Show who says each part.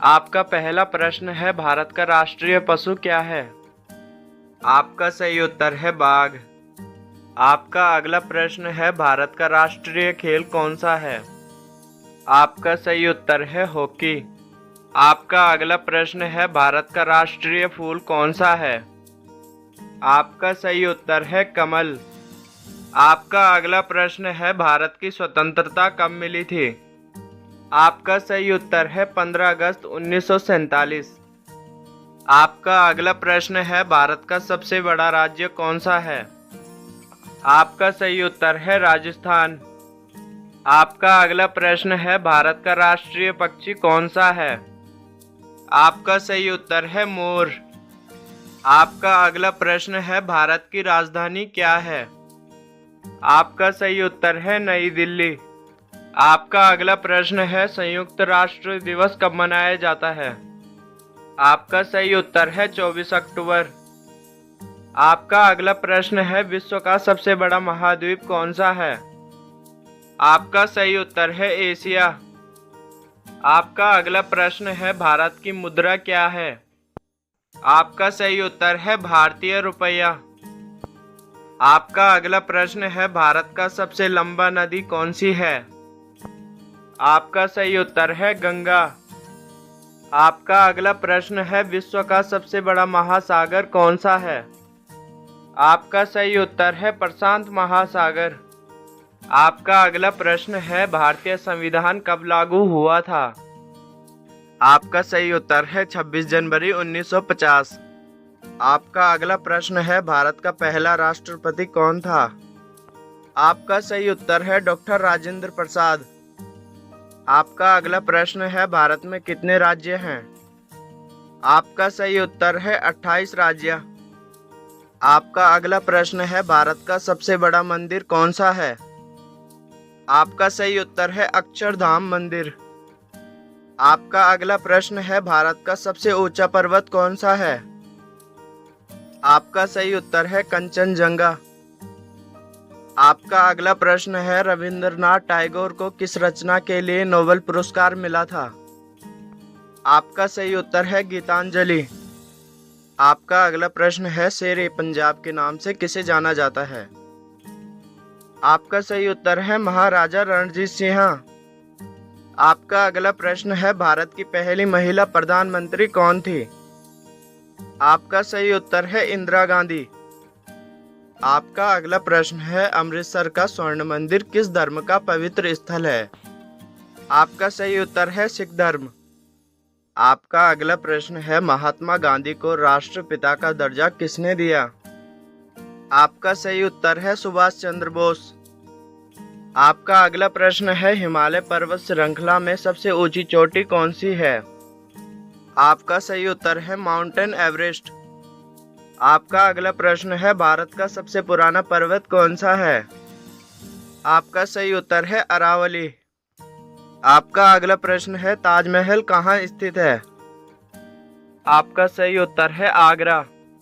Speaker 1: आपका पहला प्रश्न है, भारत का राष्ट्रीय पशु क्या है? आपका सही उत्तर है बाघ। आपका अगला प्रश्न है, भारत का राष्ट्रीय खेल कौन सा है? आपका सही उत्तर है हॉकी। आपका अगला प्रश्न है, भारत का राष्ट्रीय फूल कौन सा है? आपका सही उत्तर है कमल। आपका अगला प्रश्न है, भारत की स्वतंत्रता कब मिली थी? आपका सही उत्तर है 15 अगस्त 1947। आपका अगला प्रश्न है, भारत का सबसे बड़ा राज्य कौन सा है? आपका सही उत्तर है राजस्थान। आपका अगला प्रश्न है, भारत का राष्ट्रीय पक्षी कौन सा है? आपका सही उत्तर है मोर। आपका अगला प्रश्न है, भारत की राजधानी क्या है? आपका सही उत्तर है नई दिल्ली। आपका अगला प्रश्न है, संयुक्त राष्ट्र दिवस कब मनाया जाता है? आपका सही उत्तर है 24 अक्टूबर। आपका अगला प्रश्न है, विश्व का सबसे बड़ा महाद्वीप कौन सा है? आपका सही उत्तर है एशिया। आपका अगला प्रश्न है, भारत की मुद्रा क्या है? आपका सही उत्तर है भारतीय रुपया। आपका अगला प्रश्न है, भारत का सबसे लंबा नदी कौन सी है? आपका सही उत्तर है गंगा। आपका अगला प्रश्न है, विश्व का सबसे बड़ा महासागर कौन सा है? आपका सही उत्तर है प्रशांत महासागर। आपका अगला प्रश्न है, भारतीय संविधान कब लागू हुआ था? आपका सही उत्तर है 26 जनवरी 1950। आपका अगला प्रश्न है, भारत का पहला राष्ट्रपति कौन था? आपका सही उत्तर है डॉक्टर राजेंद्र प्रसाद। आपका अगला प्रश्न है, भारत में कितने राज्य हैं? आपका सही उत्तर है 28 राज्य। आपका अगला प्रश्न है, भारत का सबसे बड़ा मंदिर कौन सा है? आपका सही उत्तर है अक्षरधाम मंदिर। आपका अगला प्रश्न है, भारत का सबसे ऊंचा पर्वत कौन सा है? आपका सही उत्तर है कंचनजंगा। आपका अगला प्रश्न है, रविंद्रनाथ टैगोर को किस रचना के लिए नोबेल पुरस्कार मिला था? आपका सही उत्तर है गीतांजलि। आपका अगला प्रश्न है, शेर ए पंजाब के नाम से किसे जाना जाता है? आपका सही उत्तर है महाराजा रणजीत सिंह। आपका अगला प्रश्न है, भारत की पहली महिला प्रधानमंत्री कौन थी? आपका सही उत्तर है इंदिरा गांधी। आपका अगला प्रश्न है, अमृतसर का स्वर्ण मंदिर किस धर्म का पवित्र स्थल है? आपका सही उत्तर है सिख धर्म। आपका अगला प्रश्न है, महात्मा गांधी को राष्ट्रपिता का दर्जा किसने दिया? आपका सही उत्तर है सुभाष चंद्र बोस। आपका अगला प्रश्न है, हिमालय पर्वत श्रृंखला में सबसे ऊंची चोटी कौन सी है? आपका सही उत्तर है माउंटेन एवरेस्ट। आपका अगला प्रश्न है, भारत का सबसे पुराना पर्वत कौन सा है? आपका सही उत्तर है अरावली। आपका अगला प्रश्न है, ताजमहल कहाँ स्थित है? आपका सही उत्तर है आगरा।